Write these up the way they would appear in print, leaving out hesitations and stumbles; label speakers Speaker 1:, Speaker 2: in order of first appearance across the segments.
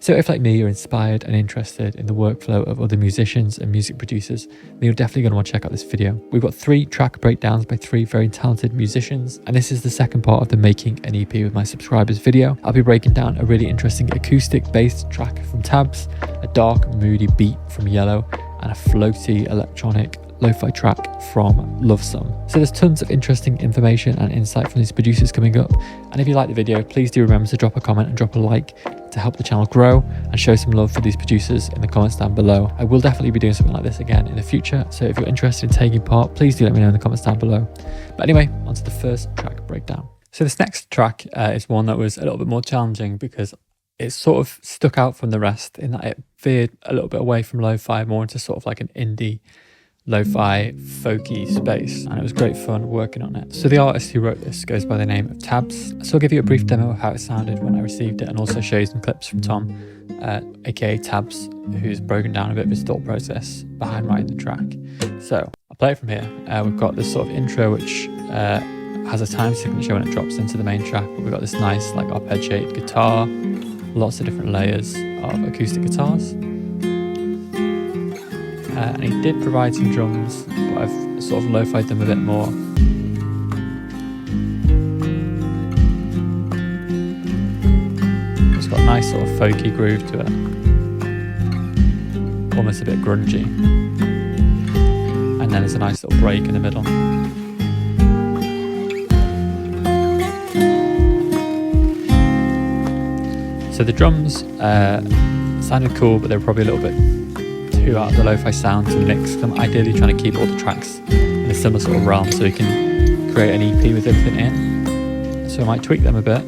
Speaker 1: So if, like me, you're inspired and interested in the workflow of other musicians and music producers, then you're definitely going to want to check out this video. We've got 3 track breakdowns by 3 very talented musicians, and this is the second part of the Making an EP with My Subscribers video. I'll be breaking down a really interesting acoustic bass track from Tabs, a dark, moody beat from Yhello, and a floaty electronic lo-fi track from Lov Sum. So there's tons of interesting information and insight from these producers coming up, and if you like the video, please do remember to drop a comment and drop a like to help the channel grow and show some love for these producers in the comments down below. I will definitely be doing something like this again in the future, so if you're interested in taking part, please do let me know in the comments down below. But anyway, on to the first track breakdown. So this next track is one that was a little bit more challenging because it sort of stuck out from the rest in that it veered a little bit away from lo-fi more into sort of like an indie lo-fi folky space, and it was great fun working on it. So the artist who wrote this goes by the name of Tabs. So I'll give you a brief demo of how it sounded when I received it, and also show you some clips from Tom, aka Tabs, who's broken down a bit of his thought process behind writing the track. So I'll play it from here. We've got this sort of intro which has a time signature when it drops into the main track, but we've got this nice like arpeggiated shaped guitar, lots of different layers of acoustic guitars. And he did provide some drums, but I've sort of lo-fied them a bit more. It's got a nice sort of folky groove to it, almost a bit grungy. And then there's a nice little break in the middle. So the drums sounded cool, but they were probably a little bit too out of the lo-fi sound to mix. I'm ideally trying to keep all the tracks in a similar sort of realm so we can create an EP with everything in. So I might tweak them a bit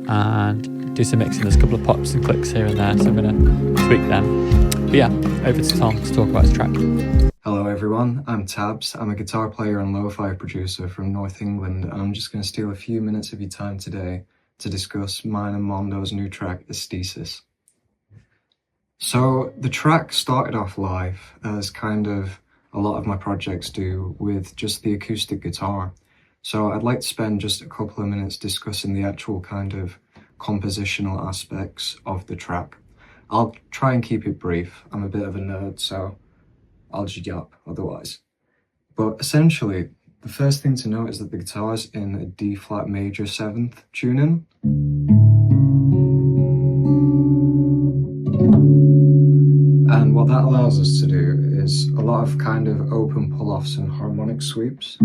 Speaker 1: and do some mixing. There's a couple of pops and clicks here and there, so I'm going to tweak them. But yeah, over to Tom to talk about his track.
Speaker 2: Hello everyone, I'm Tabs. I'm a guitar player and lo-fi producer from North England, and I'm just going to steal a few minutes of your time today to discuss mine and Mondo's new track, Aesthesis. So the track started off live, as kind of a lot of my projects do, with just the acoustic guitar. So I'd like to spend just a couple of minutes discussing the actual kind of compositional aspects of the track. I'll try and keep it brief. I'm a bit of a nerd, so I'll just yap otherwise. But essentially, the first thing to note is that the guitar's in a D flat major 7th tuning. And what that allows us to do is a lot of kind of open pull-offs and harmonic sweeps.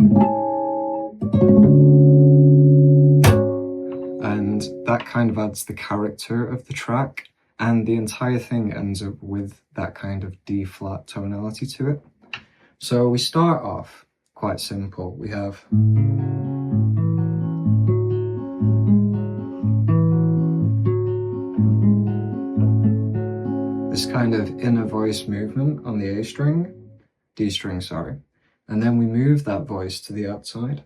Speaker 2: And that kind of adds the character of the track, and the entire thing ends up with that kind of D flat tonality to it. So we start off quite simple. We have this kind of inner voice movement on the A string, D string, sorry. And then we move that voice to the outside.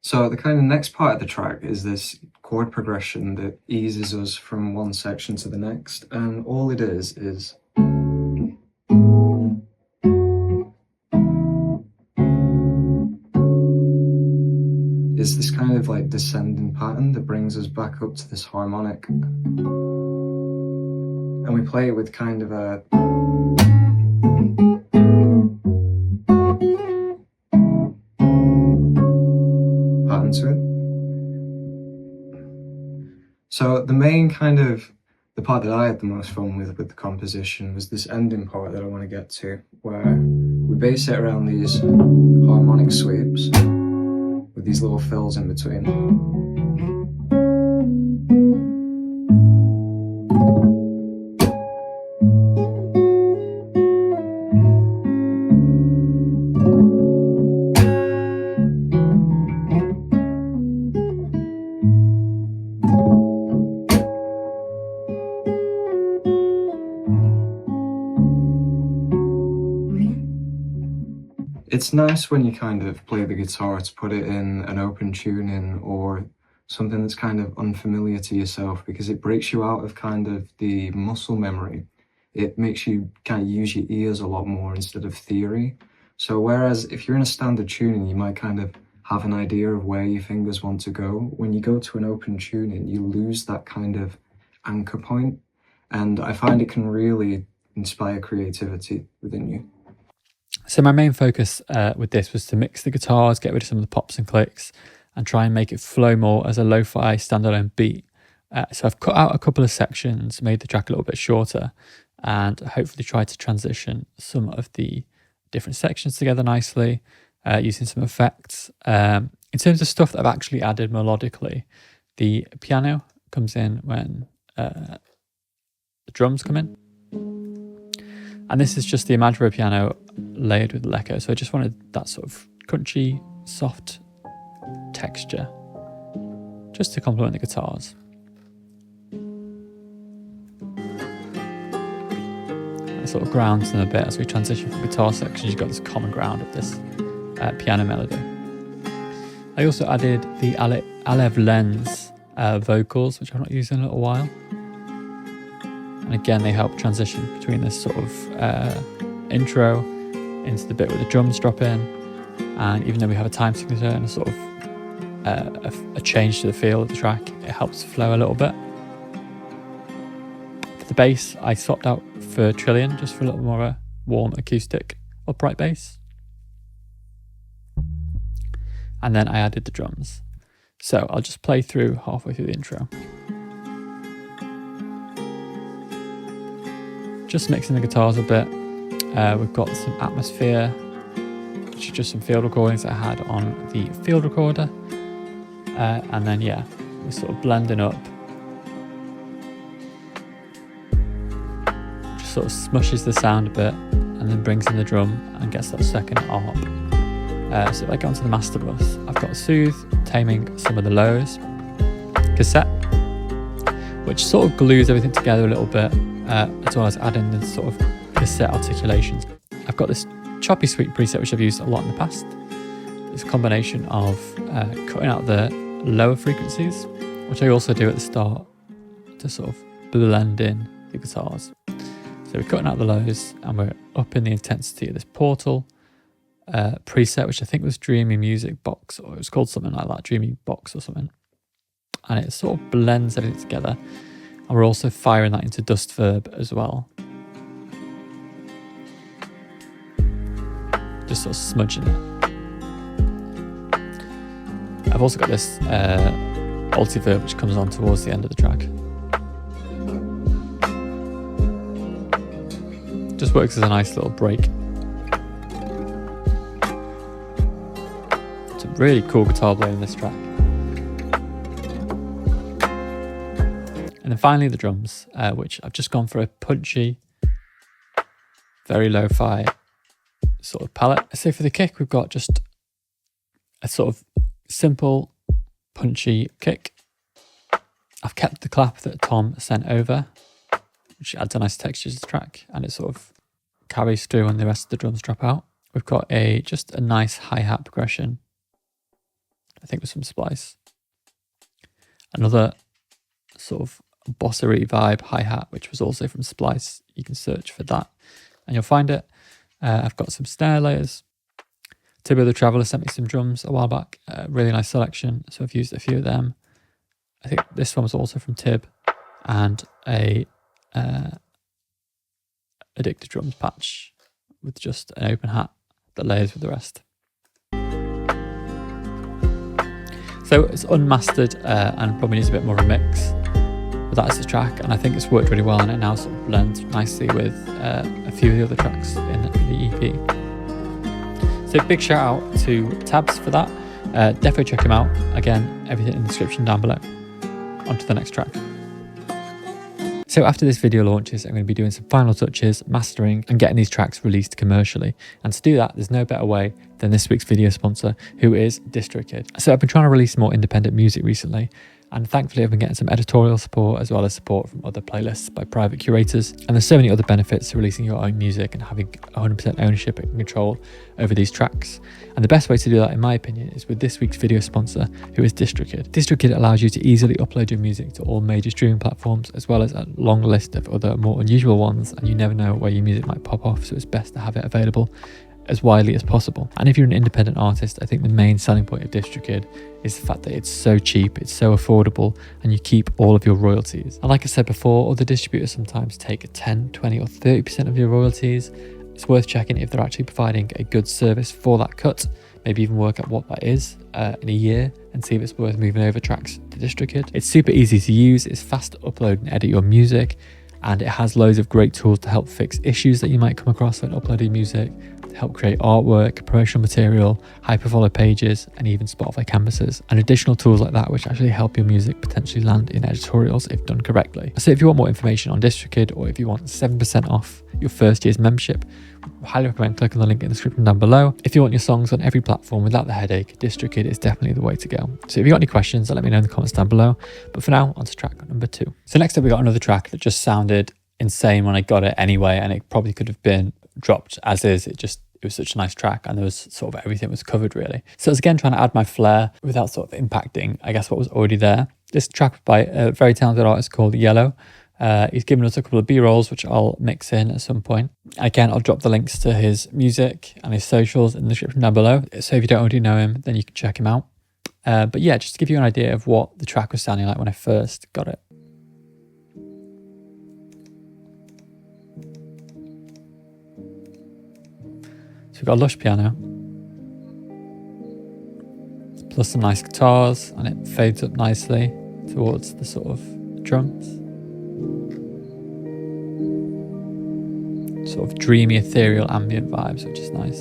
Speaker 2: So the kind of next part of the track is this chord progression that eases us from one section to the next, and all it is this kind of like descending pattern that brings us back up to this harmonic, and we play it with kind of a to it. So the main kind of, the part that I had the most fun with the composition was this ending part that I want to get to, where we base it around these harmonic sweeps with these little fills in between. It's nice when you kind of play the guitar to put it in an open tuning or something that's kind of unfamiliar to yourself, because it breaks you out of kind of the muscle memory. It makes you kind of use your ears a lot more instead of theory. So whereas if you're in a standard tuning, you might kind of have an idea of where your fingers want to go. When you go to an open tuning, you lose that kind of anchor point. And I find it can really inspire creativity within you.
Speaker 1: So my main focus with this was to mix the guitars, get rid of some of the pops and clicks, and try and make it flow more as a lo-fi standalone beat. So I've cut out a couple of sections, made the track a little bit shorter, and hopefully tried to transition some of the different sections together nicely, using some effects. In terms of stuff that I've actually added melodically, the piano comes in when the drums come in. And this is just the imaginary piano layered with lacquer. So I just wanted that sort of crunchy, soft texture just to complement the guitars. It sort of grounds them a bit as we transition from guitar sections. You've got this common ground of this piano melody. I also added the Alev Lens vocals, which I've not used in a little while. And again, they help transition between this sort of intro into the bit where the drums drop in. And even though we have a time signature and a sort of a change to the feel of the track, it helps flow a little bit. For the bass, I swapped out for Trillion just for a little more of a warm acoustic upright bass. And then I added the drums. So I'll just play through halfway through the intro. Just mixing the guitars a bit. We've got some atmosphere, which is just some field recordings that I had on the field recorder. And then, yeah, we're sort of blending up. Just sort of smushes the sound a bit and then brings in the drum and gets that second arp. So if I go onto the master bus, I've got Soothe, taming some of the lows, cassette, which sort of glues everything together a little bit, as well as adding the sort of cassette articulations. I've got this choppy sweep preset, which I've used a lot in the past. It's a combination of cutting out the lower frequencies, which I also do at the start to sort of blend in the guitars. So we're cutting out the lows and we're upping the intensity of this Portal preset, which I think was Dreamy Music Box, or it was called something like that, Dreamy Box or something. And it sort of blends everything together. And we're also firing that into Dust Verb as well. Just sort of smudging it. I've also got this multi-verb which comes on towards the end of the track. Just works as a nice little break. It's a really cool guitar playing in this track. And then finally the drums, which I've just gone for a punchy, very lo-fi sort of palette. So for the kick, we've got just a sort of simple, punchy kick. I've kept the clap that Tom sent over, which adds a nice texture to the track, and it sort of carries through when the rest of the drums drop out. We've got just a nice hi-hat progression, I think with some splice. Another sort of bossery vibe hi-hat, which was also from Splice. You can search for that and you'll find it. I've got some snare layers. Tibbo the Traveller sent me some drums a while back. Really nice selection, so I've used a few of them. I think this one was also from Tib, and a Addicted Drums patch with just an open hat that layers with the rest. So it's unmastered and probably needs a bit more of a mix. But that's the track, and I think it's worked really well, and it now sort of blends nicely with a few of the other tracks in the EP. So big shout out to Tabs for that. Definitely check him out. Again, everything in the description down below. On to the next track. So after this video launches, I'm going to be doing some final touches, mastering, and getting these tracks released commercially. And to do that, there's no better way than this week's video sponsor, who is DistroKid. So I've been trying to release more independent music recently, And thankfully I've been getting some editorial support as well as support from other playlists by private curators. And there's so many other benefits to releasing your own music and having 100% ownership and control over these tracks. And the best way to do that, in my opinion, is with this week's video sponsor, who is DistroKid. DistroKid allows you to easily upload your music to all major streaming platforms, as well as a long list of other more unusual ones, and you never know where your music might pop off, so it's best to have it available as widely as possible. And if you're an independent artist, I think the main selling point of DistroKid is the fact that it's so cheap, it's so affordable, and you keep all of your royalties. And like I said before, other distributors sometimes take 10, 20 or 30% of your royalties. It's worth checking if they're actually providing a good service for that cut, maybe even work out what that is in a year and see if it's worth moving over tracks to DistroKid. It's super easy to use, it's fast to upload and edit your music, and it has loads of great tools to help fix issues that you might come across when uploading music, to help create artwork, promotional material, hyperfollow pages, and even Spotify canvases, and additional tools like that which actually help your music potentially land in editorials if done correctly. So if you want more information on DistroKid, or if you want 7% off your first year's membership, I highly recommend clicking the link in the description down below. If you want your songs on every platform without the headache, DistroKid is definitely the way to go. So if you got any questions, let me know in the comments down below. But for now, on to track number 2. So next up we got another track that just sounded insane when I got it anyway, and it probably could have been dropped as is. It was such a nice track, and there was sort of everything was covered really. So I was again trying to add my flair without sort of impacting, I guess, what was already there. This track by a very talented artist called Yhello. He's given us a couple of B-rolls which I'll mix in at some point. Again, I'll drop the links to his music and his socials in the description down below, so if you don't already know him, then you can check him out. But yeah, just to give you an idea of what the track was sounding like when I first got it. So we've got a lush piano, plus some nice guitars, and it fades up nicely towards the sort of drums. Sort of dreamy, ethereal, ambient vibes, which is nice.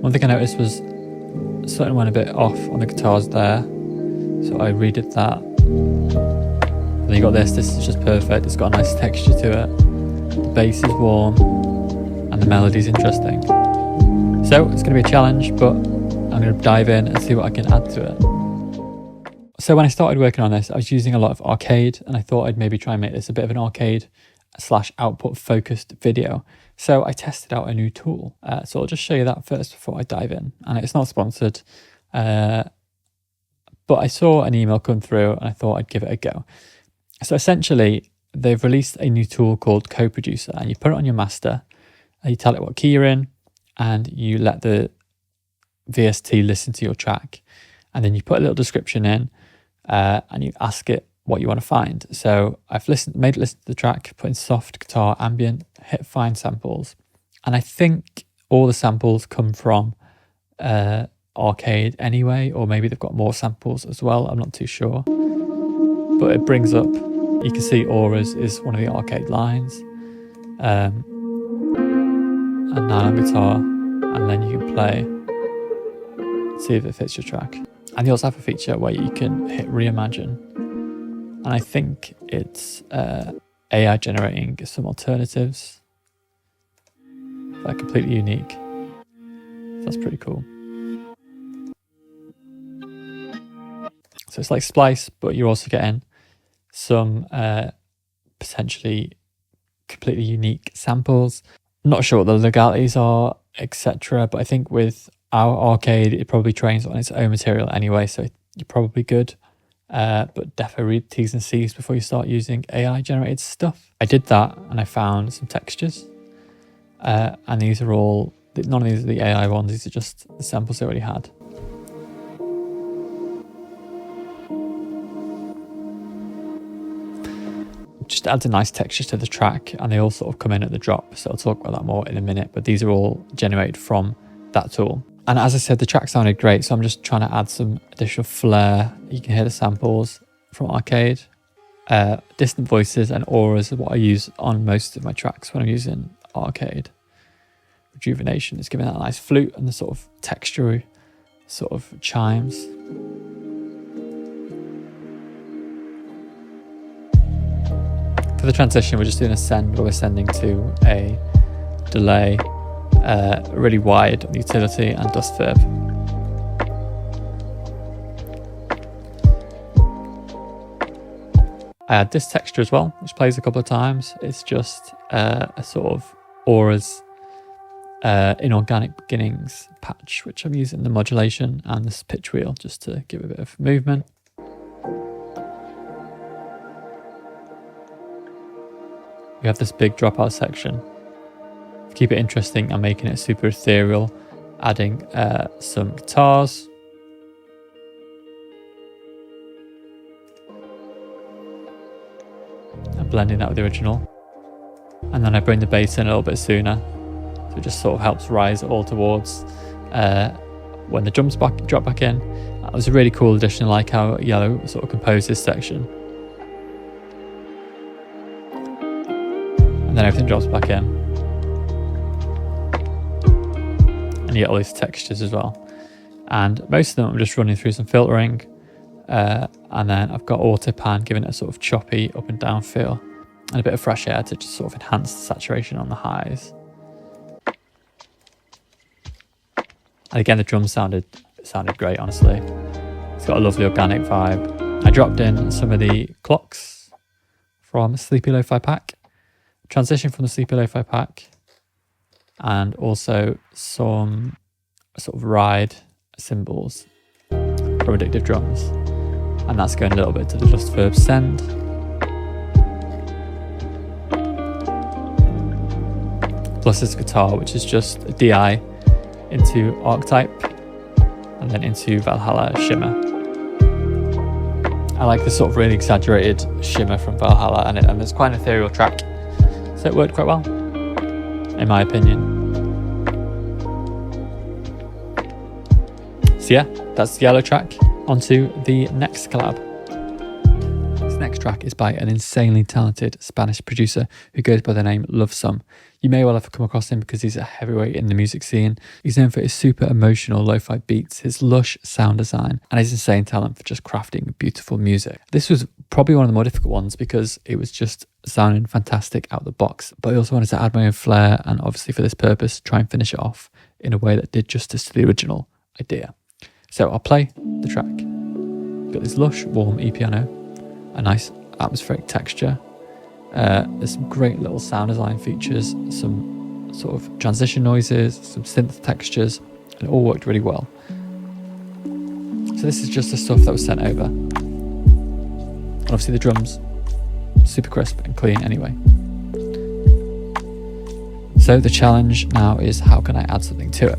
Speaker 1: One thing I noticed was something went a bit off on the guitars there, so I redid that. And then you got this is just perfect. It's got a nice texture to it. The bass is warm, and the melody's interesting. So it's going to be a challenge, but I'm going to dive in and see what I can add to it. So when I started working on this, I was using a lot of arcade, and I thought I'd maybe try and make this a bit of an arcade / output focused video. So I tested out a new tool. So I'll just show you that first before I dive in. And it's not sponsored, but I saw an email come through and I thought I'd give it a go. So essentially, they've released a new tool called Co-Producer, and you put it on your master, and you tell it what key you're in, and you let the VST listen to your track. And then you put a little description in, and you ask it what you want to find. So I've made it listen to the track, put in soft, guitar, ambient, hit find samples. And I think all the samples come from arcade anyway, or maybe they've got more samples as well. I'm not too sure. But it brings up, you can see auras is one of the arcade lines. And 9 on guitar, and then you can play, see if it fits your track. And they also have a feature where you can hit reimagine. And I think it's AI generating some alternatives that are completely unique. So that's pretty cool. So it's like Splice, but you're also getting some potentially completely unique samples. Not sure what the legalities are, etc. But I think with our arcade, it probably trains on its own material anyway, so you're probably good. But definitely read T's and C's before you start using AI generated stuff. I did that and I found some textures. And these are all, none of these are the AI ones, these are just the samples they already had. Just adds a nice texture to the track, and they all sort of come in at the drop, so I'll talk about that more in a minute, but these are all generated from that tool. And as I said, the track sounded great, so I'm just trying to add some additional flair. You can hear the samples from arcade. Distant voices and auras are what I use on most of my tracks when I'm using arcade. Rejuvenation is giving that a nice flute and the sort of texture sort of chimes. For the transition, we're just doing a send, where we're sending to a delay, really wide on the utility and dust verb. I add this texture as well, which plays a couple of times. It's just a sort of auras inorganic beginnings patch, which I'm using the modulation and this pitch wheel just to give a bit of movement. We have this big dropout section. To keep it interesting, I'm making it super ethereal, adding some guitars. And blending that with the original. And then I bring the bass in a little bit sooner. So it just sort of helps rise it all towards when the drums drop back in. That was a really cool addition. I like how Yhello sort of composed this section. And then everything drops back in. And you get all these textures as well. And most of them I'm just running through some filtering. And then I've got auto pan giving it a sort of choppy up and down feel. And a bit of fresh air to just sort of enhance the saturation on the highs. And again, the drums sounded great, honestly. It's got a lovely organic vibe. I dropped in some of the clocks from Sleepy Lo-Fi Pack, transition from the Sleepy Lo-Fi Pack, and also some sort of ride cymbals from Addictive Drums. And that's going a little bit to the Just Verb Send. Plus this guitar, which is just a DI into Archetype and then into Valhalla Shimmer. I like this sort of really exaggerated shimmer from Valhalla, and it's quite an ethereal track, so it worked quite well, in my opinion. So yeah, that's the Yhello track. Onto the next collab. This next track is by an insanely talented Spanish producer who goes by the name Lov Sum. You may well have come across him because he's a heavyweight in the music scene. He's known for his super emotional lo-fi beats, his lush sound design, and his insane talent for just crafting beautiful music. This was probably one of the more difficult ones because it was just sounding fantastic out the box, but I also wanted to add my own flair and obviously for this purpose try and finish it off in a way that did justice to the original idea. So I'll play the track. Got this lush, warm E-piano, a nice atmospheric texture. There's some great little sound design features, some sort of transition noises, some synth textures, and it all worked really well. So this is just the stuff that was sent over. And obviously the drums, super crisp and clean anyway. So the challenge now is how can I add something to it?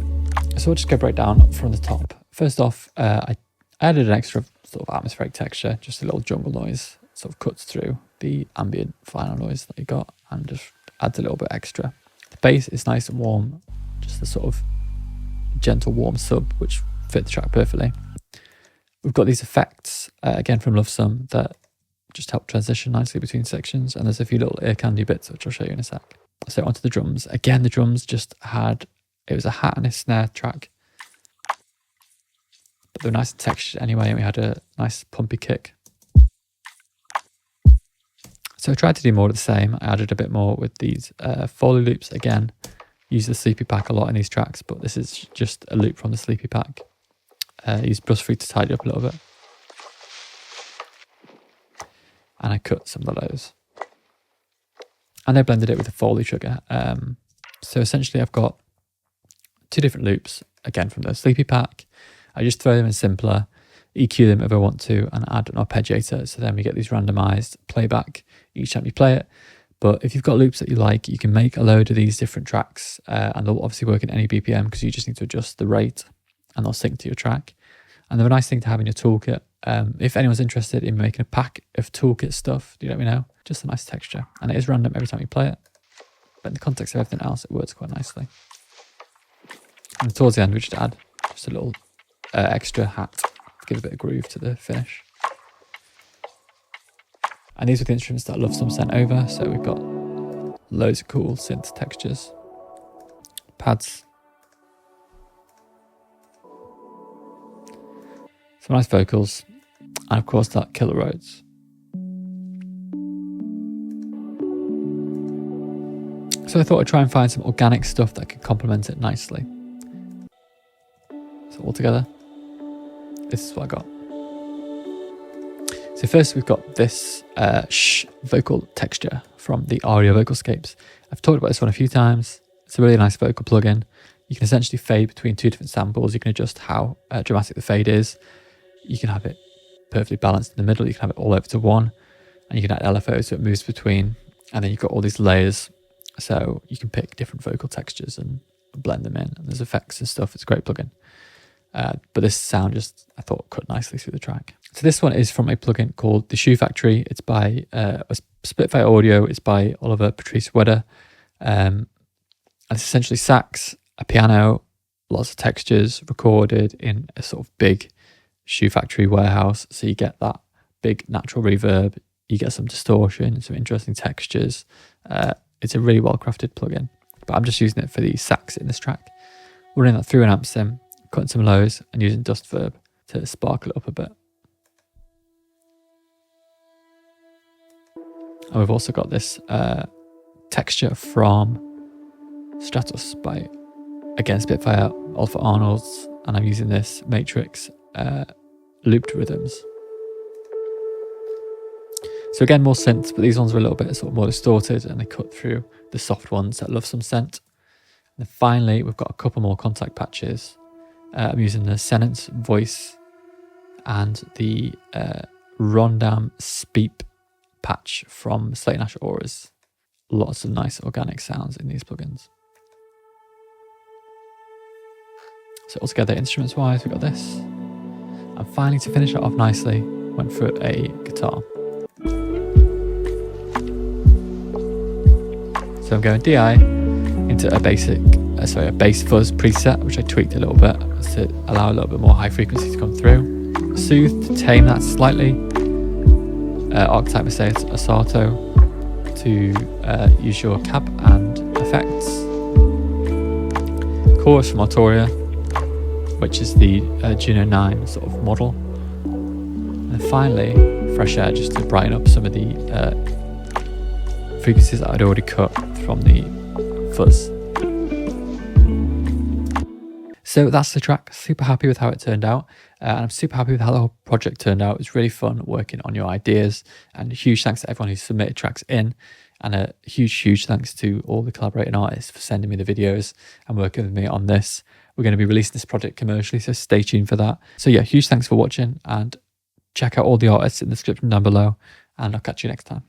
Speaker 1: So we'll just go right down from the top. First off, I added an extra sort of atmospheric texture, just a little jungle noise, sort of cuts through the ambient final noise that you got and just adds a little bit extra. The bass is nice and warm, just a sort of gentle warm sub which fit the track perfectly. We've got these effects again from Lov Sum that just help transition nicely between sections, and there's a few little ear candy bits which I'll show you in a sec. So onto the drums. Again, the drums just had, it was a hat and a snare track, but they were nice and textured anyway, and we had a nice pumpy kick. So I tried to do more of the same. I added a bit more with these Foley loops. Again, use the Sleepy Pack a lot in these tracks, but this is just a loop from the Sleepy Pack. Use Brush Free to tidy up a little bit. And I cut some of those. And I blended it with the Foley trigger. So essentially I've got two different loops, again from the Sleepy Pack. I just throw them in simpler, EQ them if I want to, and add an arpeggiator. So then we get these randomized playback each time you play it. But if you've got loops that you like, you can make a load of these different tracks, and they'll obviously work in any BPM because you just need to adjust the rate and they'll sync to your track. And they're a nice thing to have in your toolkit. If anyone's interested in making a pack of toolkit stuff, do let me know. Just a nice texture. And it is random every time you play it. But in the context of everything else, it works quite nicely. And towards the end, we just add just a little extra hat to give a bit of groove to the finish. And these are the instruments that Lov Sum sent over. So we've got loads of cool synth textures, pads, some nice vocals, and of course that killer Rhodes. So I thought I'd try and find some organic stuff that could complement it nicely. So all together, this is what I got. So first we've got this vocal texture from the Aria Vocalscapes. I've talked about this one a few times. It's a really nice vocal plugin. You can essentially fade between two different samples. You can adjust how dramatic the fade is. You can have it perfectly balanced in the middle. You can have it all over to one, and you can add LFO so it moves between. And then you've got all these layers, so you can pick different vocal textures and blend them in. And there's effects and stuff. It's a great plugin. But this sound just, I thought, cut nicely through the track. So this one is from a plugin called The Shoe Factory. It's by Splitfire Audio. It's by Oliver Patrice Wedder. And it's essentially sax, a piano, lots of textures recorded in a sort of big Shoe Factory warehouse. So you get that big natural reverb. You get some distortion, some interesting textures. It's a really well-crafted plugin. But I'm just using it for the sax in this track. Running that through an amp sim, cutting some lows and using dust verb to sparkle it up a bit. And we've also got this texture from Stratus by, again, Spitfire, Alpha Arnold's, and I'm using this Matrix looped rhythms. So again, more synths, but these ones are a little bit sort of more distorted and they cut through the soft ones that Lov Sum sent. And then finally, we've got a couple more contact patches. I'm using the Senence voice and the Rondam Speep patch from Slate Nash Auras. Lots of nice organic sounds in these plugins. So altogether, instruments wise, we've got this. And finally, to finish it off nicely, went for a guitar. So I'm going DI into a bass fuzz preset, which I tweaked a little bit to allow a little bit more high frequency to come through. Soothe to tame that slightly. Archetype Asato to use your cab and effects. Chorus from Artoria, which is the Juno 9 sort of model. And finally, Fresh Air, just to brighten up some of the frequencies that I'd already cut from the fuzz. So that's the track. Super happy with how it turned out. And I'm super happy with how the whole project turned out. It was really fun working on your ideas. And a huge thanks to everyone who submitted tracks in. And a huge thanks to all the collaborating artists for sending me the videos and working with me on this. We're going to be releasing this project commercially, so stay tuned for that. So yeah, huge thanks for watching, and check out all the artists in the description down below, and I'll catch you next time.